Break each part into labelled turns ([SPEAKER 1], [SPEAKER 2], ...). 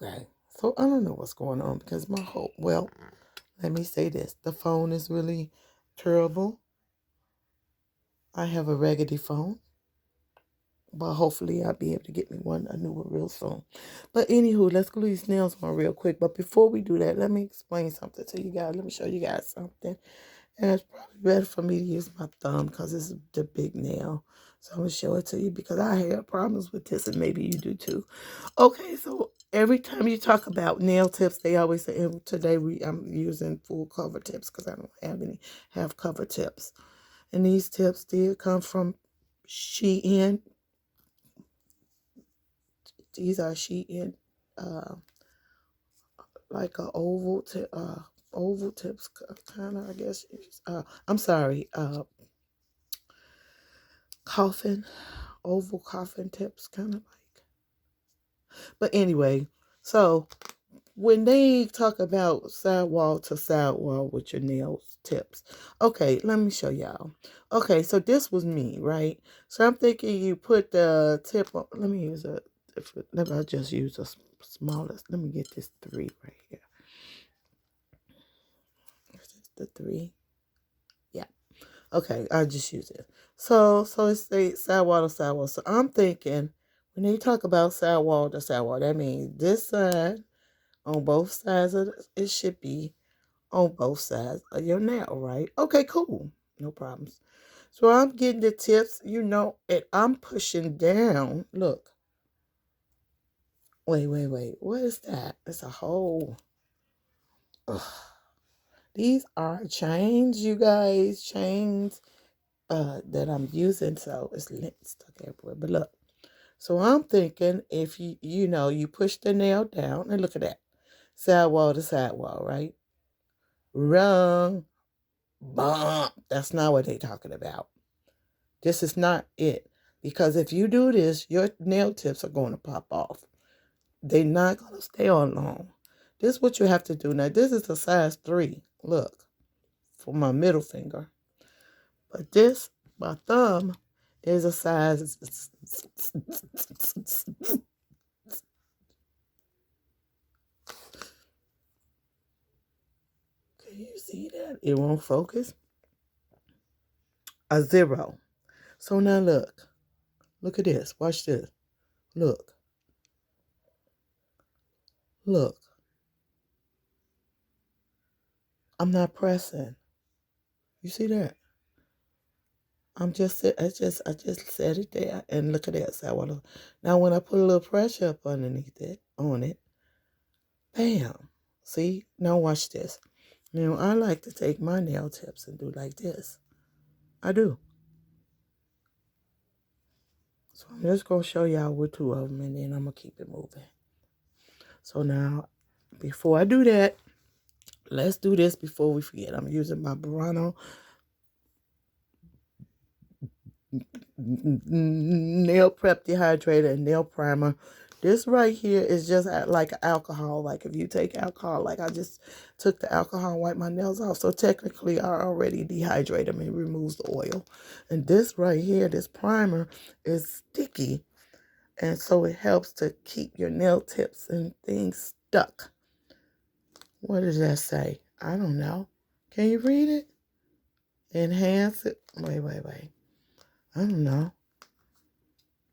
[SPEAKER 1] Okay, so I don't know what's going on because my whole, well, let me say this. The phone is really terrible. I have a raggedy phone, but hopefully I'll be able to get me a new one real soon. But anywho, let's glue these nails on real quick. But before we do that, let me explain something to you guys. Let me show you guys something. And it's probably better for me to use my thumb because it's the big nail. So I'm going to show it to you because I have problems with this and maybe you do too. Okay, so every time you talk about nail tips, they always say, and today I'm using full cover tips because I don't have any half cover tips. And these tips did come from Shein. These are Shein, uh, like a oval tips kind of, I guess. I'm sorry, coffin, oval coffin tips, kind of like. But anyway, so when they talk about sidewall to sidewall with your nails tips, okay, let me show y'all. Okay, so this was me, right? So I'm thinking you put the tip on. Let me use a different. Let me just use a smallest. Let me get this 3 right here. This is the 3. Yeah. Okay, I'll just use it. So it's the sidewall to sidewall. So I'm thinking when they talk about sidewall to sidewall, that means this side on both sides of it should be on both sides of your nail, right? Okay, cool. No problems. So I'm getting the tips, and I'm pushing down. Look. Wait. What is that? It's a hole. Ugh. These are chains, you guys. Chains that I'm using, so it's stuck everywhere. But look, so I'm thinking if you push the nail down, and look at that, sidewall to sidewall, right? Wrong, bump. That's not what they're talking about. This is not it, because if you do this, your nail tips are going to pop off. They're not going to stay on long. This is what you have to do. Now, this is a size 3. Look, for my middle finger. But this, my thumb, is a size. Can you see that? It won't focus. A 0. So now look. Look at this. Watch this. Look. Look. I'm not pressing. You see that? I just set it there and look at that. So now when I put a little pressure up underneath it, on it, bam. See? Now watch this. Now I like to take my nail tips and do like this. I do. So I'm just going to show y'all with 2 of them and then I'm going to keep it moving. So now, before I do that, let's do this before we forget. I'm using my Burano nail prep dehydrator and nail primer. This right here is just like alcohol. Like if you take alcohol, like I just took the alcohol and wiped my nails off. So technically I already dehydrate them and removes the oil. And this right here, this primer is sticky. And so it helps to keep your nail tips and things stuck. What does that say? I don't know. Can you read it? Enhance it. Wait. I don't know.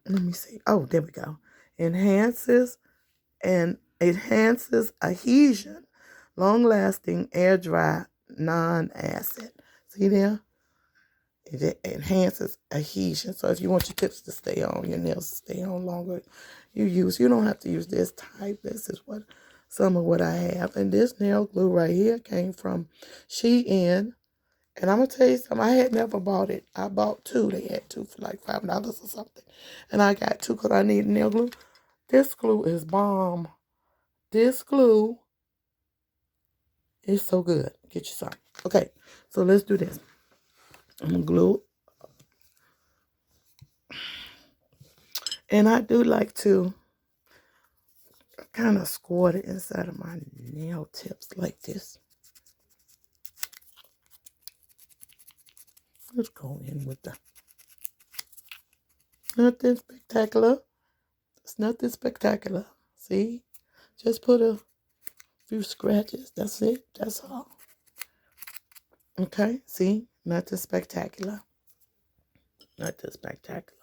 [SPEAKER 1] Let me see. Oh, there we go. Enhances adhesion, long-lasting, air-dry, non-acid. See there? It enhances adhesion. So if you want your tips to stay on, your nails to stay on longer, you don't have to use this type. This is some of what I have. And this nail glue right here came from Shein. And I'm going to tell you something. I had never bought it. I bought 2. They had 2 for like $5 or something. And I got 2 because I need nail glue. This glue is bomb. This glue is so good. Get you some. Okay, so let's do this. I'm going to glue. And I do like to kind of squirt it inside of my nail tips like this. Let's go in with nothing spectacular. It's nothing spectacular. See? Just put a few scratches. That's it. That's all. Okay, see? Nothing spectacular. Nothing spectacular.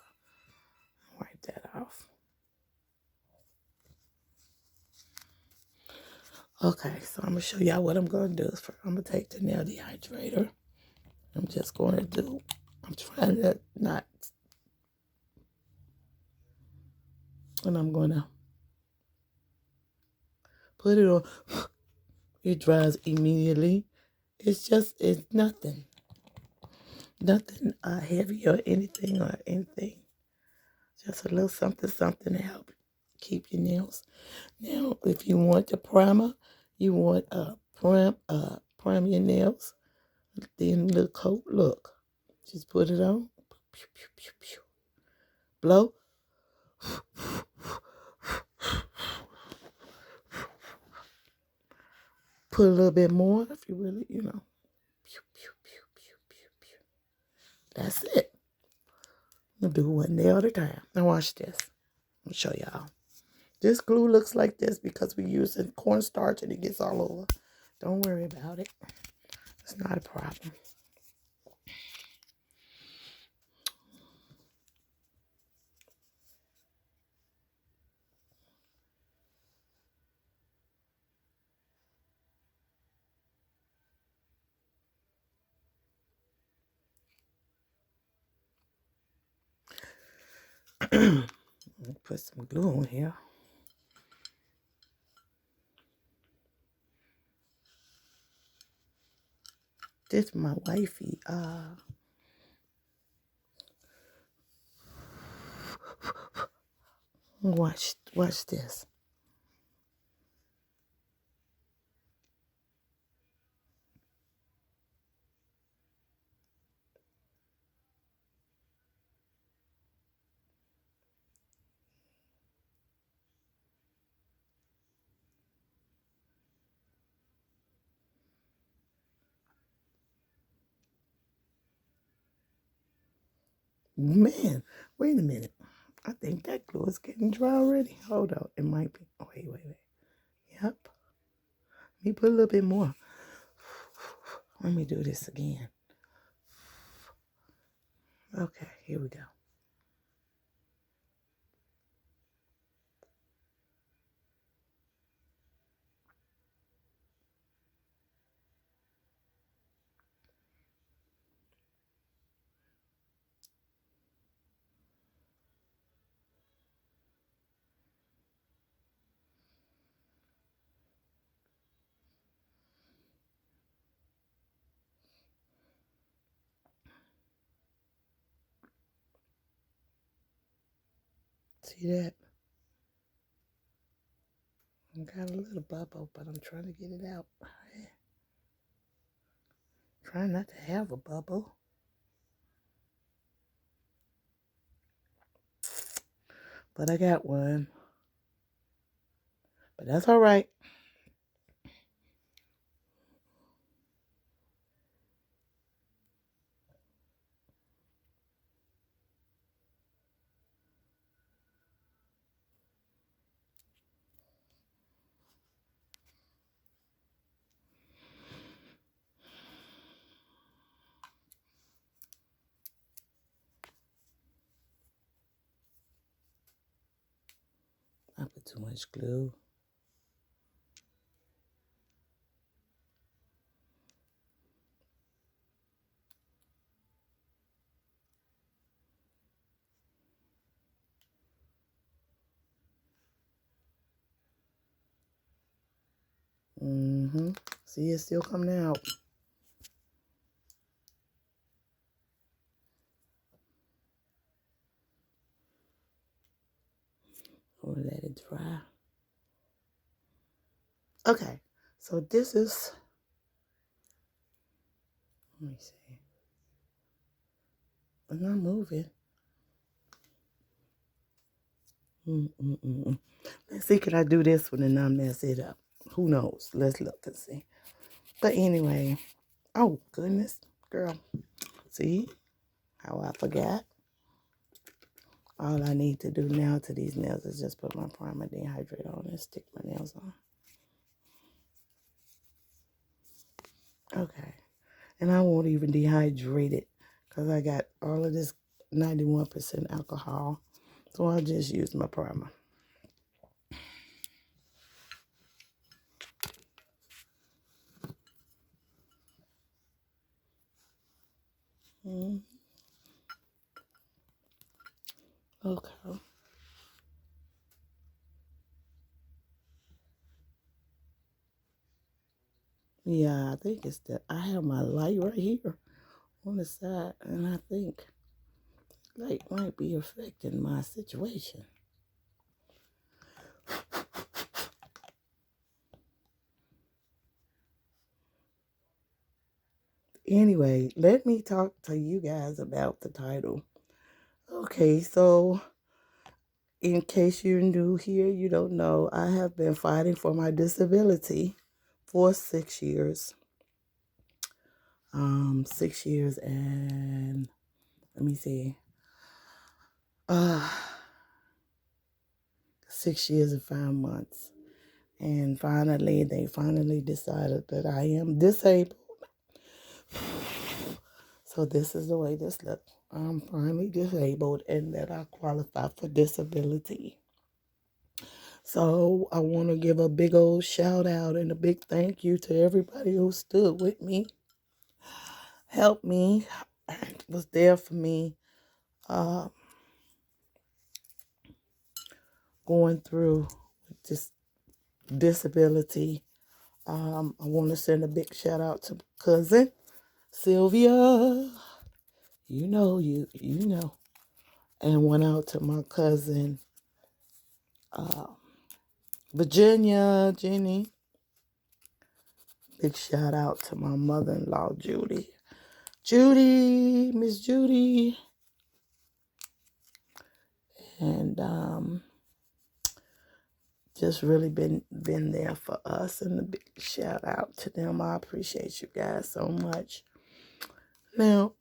[SPEAKER 1] Wipe that off. Okay, so I'm going to show y'all what I'm going to do. First, I'm going to take the nail dehydrator. I'm just going to do, I'm trying to not, and I'm going to put it on. It dries immediately. It's nothing. Nothing heavy or anything. Just a little something to help keep your nails. Now, if you want the primer, you want prime your nails. Then little coat, look. Just put it on. Blow. Put a little bit more if you really, That's it. I'm going to do one nail at a time. Now watch this. I'll show y'all. This glue looks like this because we're using cornstarch and it gets all over. Don't worry about it. It's not a problem. Put some glue on here. This is my wifey. Watch this. Man, wait a minute. I think that glue is getting dry already. Hold on. It might be. Oh, wait. Yep. Let me put a little bit more. Let me do this again. Okay, here we go. See that? I got a little bubble, but I'm trying to get it out. Trying not to have a bubble. But I got one. But that's all right. I put too much glue. See, it's still coming out. Or let it dry. Okay, so this is, let me see. I'm not moving. Let's see, can I do this one and not mess it up? Who knows? Let's look and see. But anyway, oh goodness, girl. See how I forgot? All I need to do now to these nails is just put my primer dehydrate on and stick my nails on. Okay. And I won't even dehydrate it because I got all of this 91% alcohol. So I'll just use my primer. Okay. Yeah, I think it's that. I have my light right here on the side, and I think light might be affecting my situation. Anyway, let me talk to you guys about the title. Okay, so in case you're new here, you don't know, I have been fighting for my disability for 6 years. 6 years and let me see. 6 years and 5 months. And finally, they finally decided that I am disabled. So this is the way this looks. I'm finally disabled and that I qualify for disability. So I want to give a big old shout out and a big thank you to everybody who stood with me, helped me, was there for me, going through this disability. I want to send a big shout out to cousin Sylvia. You know. And went out to my cousin Virginia, Jenny. Big shout out to my mother-in-law, Judy. Miss Judy. And just really been there for us. And a big shout out to them. I appreciate you guys so much. Now,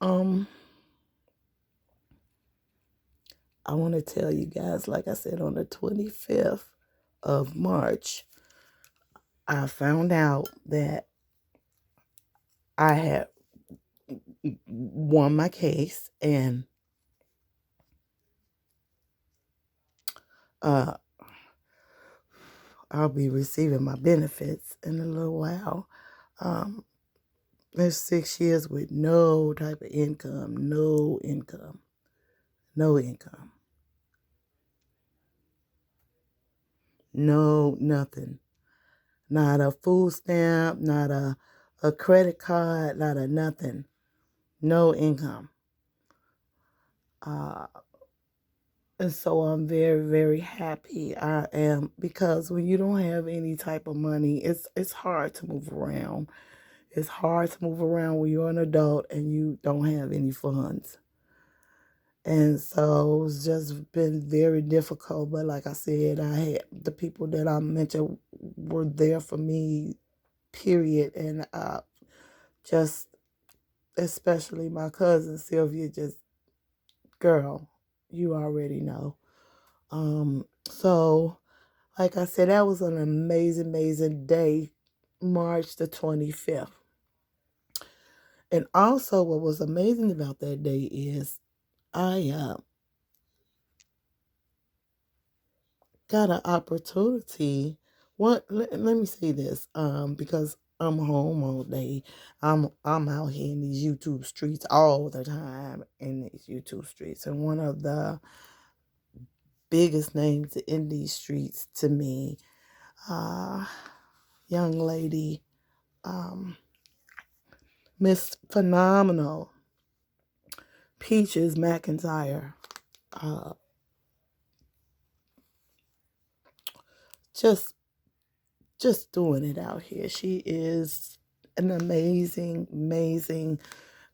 [SPEAKER 1] I want to tell you guys, like I said, on the 25th of March, I found out that I had won my case and I'll be receiving my benefits in a little while. There's 6 years with no type of income, no income, no nothing. Not a food stamp, not a credit card, not a nothing. No income. And so I'm very, very happy. I am, because when you don't have any type of money, it's hard to move around. It's hard to move around when you're an adult and you don't have any funds. And so it's just been very difficult. But like I said, I had the people that I mentioned were there for me, period. And just especially my cousin Sylvia, just, girl, you already know. So like I said, that was an amazing, amazing day, March the 25th. And also what was amazing about that day is I got an opportunity. Let me say this, because I'm home all day. I'm out here in these YouTube streets all the time, in these YouTube streets. And one of the biggest names in these streets to me, young lady, Miss Phenomenal Peaches McIntyre, just doing it out here. She is an amazing, amazing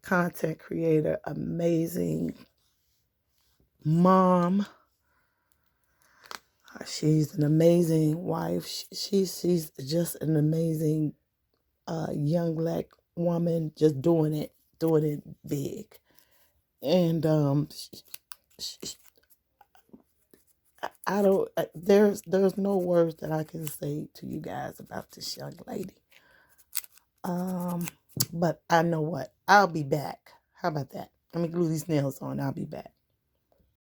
[SPEAKER 1] content creator, amazing mom. She's an amazing wife. She's just an amazing young black woman, just doing it big. And I don't, there's no words that I can say to you guys about this young lady. Um, but I know what, I'll be back. How about that? Let me glue these nails on. I'll be back.